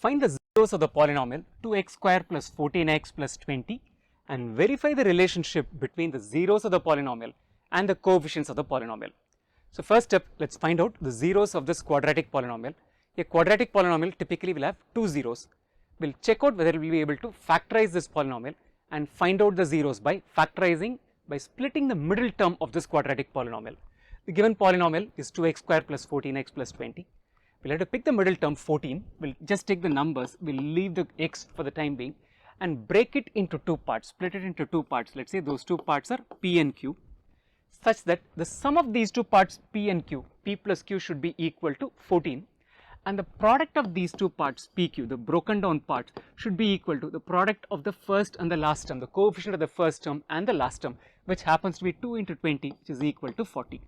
Find the zeros of the polynomial 2x square plus 14x plus 20 and verify the relationship between the zeros of the polynomial and the coefficients of the polynomial. So, first step, let us find out the zeros of this quadratic polynomial. A quadratic polynomial typically will have two zeros. We will check out whether we will be able to factorize this polynomial and find out the zeros by factorizing by splitting the middle term of this quadratic polynomial. The given polynomial is 2x square plus 14x plus 20. We will have to pick the middle term 14, we will just take the numbers, we will leave the x for the time being and break it into two parts, split it into two parts. Let us say those two parts are p and q, such that the sum of these two parts p and q, p plus q should be equal to 14, and the product of these two parts pq, the broken down parts, should be equal to the product of the first and the last term, the coefficient of the first term and the last term, which happens to be 2 into 20, which is equal to 40.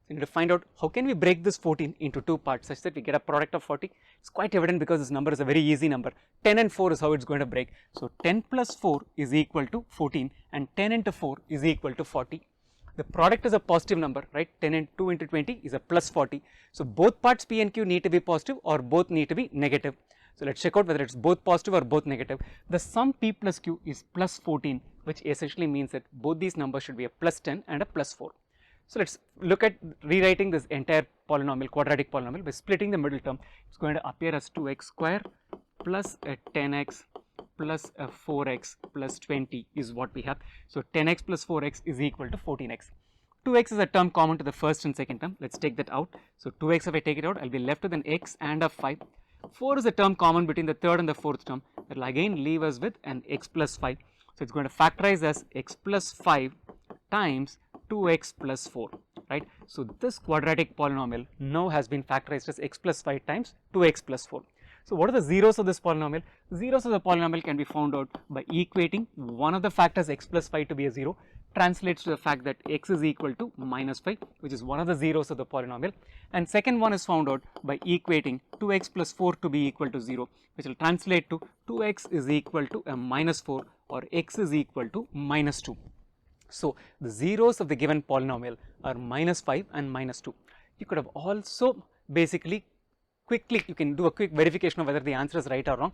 So, we need to find out how can we break this 14 into two parts such that we get a product of 40. It is quite evident because this number is a very easy number. 10 and 4 is how it is going to break. So, 10 plus 4 is equal to 14 and 10 into 4 is equal to 40. The product is a positive number, right? 10 and 2 into 20 is a plus 40. So, both parts p and q need to be positive or both need to be negative. So, let us check out whether it is both positive or both negative. The sum p plus q is plus 14, which essentially means that both these numbers should be a plus 10 and a plus 4. So, let us look at rewriting this entire polynomial, quadratic polynomial, by splitting the middle term. It is going to appear as 2x square plus a 10x plus a 4x plus 20 is what we have. So, 10x plus 4x is equal to 14x. 2x is a term common to the first and second term. Let us take that out. So, 2x, if I take it out, I will be left with an x and a 5. 4 is a term common between the third and the fourth term. That will again leave us with an x plus 5. So, it is going to factorize as x plus 5 times 2x plus 4, right. So, this quadratic polynomial now has been factorized as x plus 5 times 2x plus 4. So, what are the zeros of this polynomial? Zeros of the polynomial can be found out by equating one of the factors x plus 5 to be a 0, translates to the fact that x is equal to minus 5, which is one of the zeros of the polynomial, and second one is found out by equating 2x plus 4 to be equal to 0, which will translate to 2x is equal to a minus 4 or x is equal to minus 2. So, the zeros of the given polynomial are minus 5 and minus 2. You could have also basically quickly, you can do a quick verification of whether the answer is right or wrong.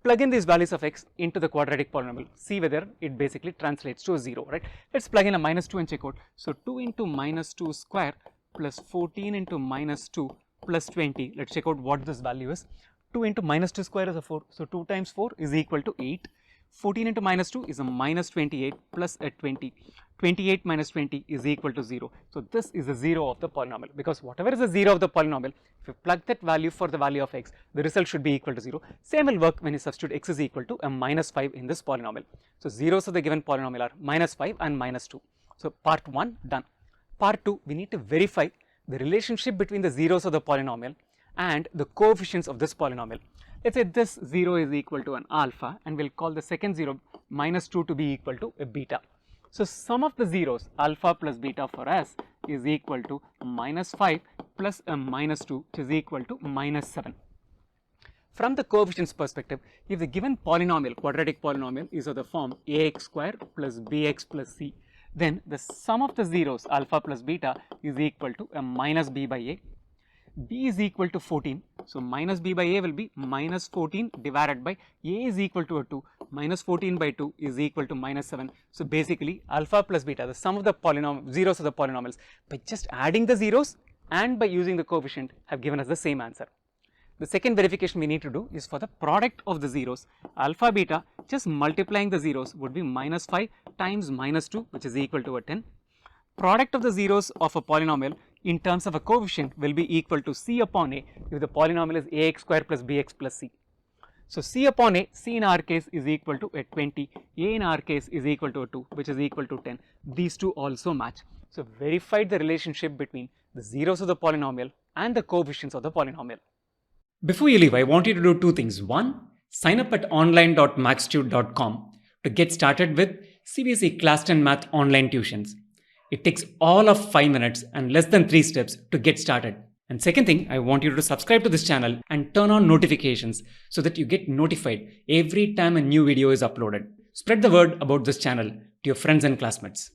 Plug in these values of x into the quadratic polynomial, see whether it basically translates to a 0, right. Let us plug in a minus 2 and check out. So, 2 into minus 2 square plus 14 into minus 2 plus 20, let us check out what this value is. 2 into minus 2 square is a 4, so 2 times 4 is equal to 8. 14 into minus 2 is a minus 28 plus a 20, 28 minus 20 is equal to 0. So, this is a 0 of the polynomial, because whatever is the 0 of the polynomial, if you plug that value for the value of x, the result should be equal to 0. Same will work when you substitute x is equal to a minus 5 in this polynomial. So, zeros of the given polynomial are minus 5 and minus 2. So, part 1 done. Part 2, we need to verify the relationship between the zeros of the polynomial and the coefficients of this polynomial. Let us say this 0 is equal to an alpha, and we will call the second 0 minus 2 to be equal to a beta. So, sum of the zeros alpha plus beta for us is equal to minus 5 plus a minus 2, which is equal to minus 7. From the coefficients perspective, if the given polynomial, quadratic polynomial, is of the form ax square plus bx plus c, then the sum of the zeros alpha plus beta is equal to a minus b by a. B is equal to 14, so minus b by a will be minus 14 divided by a is equal to a 2, minus 14 by 2 is equal to minus 7. So, basically alpha plus beta, the sum of the zeros of the polynomials, by just adding the zeros and by using the coefficient, have given us the same answer. The second verification we need to do is for the product of the zeros, alpha beta, just multiplying the zeros would be minus 5 times minus 2, which is equal to a 10. Product of the zeros of a polynomial in terms of a coefficient will be equal to c upon a if the polynomial is ax square plus bx plus c. So, c upon a, c in our case is equal to a 20, a in our case is equal to a 2, which is equal to 10. These two also match. So, verified the relationship between the zeros of the polynomial and the coefficients of the polynomial. Before you leave, I want you to do two things. One, sign up at online.maxtute.com to get started with CBSE Class 10 Math online tuitions. It takes all of 5 minutes and less than 3 steps to get started. And second thing, I want you to subscribe to this channel and turn on notifications so that you get notified every time a new video is uploaded. Spread the word about this channel to your friends and classmates.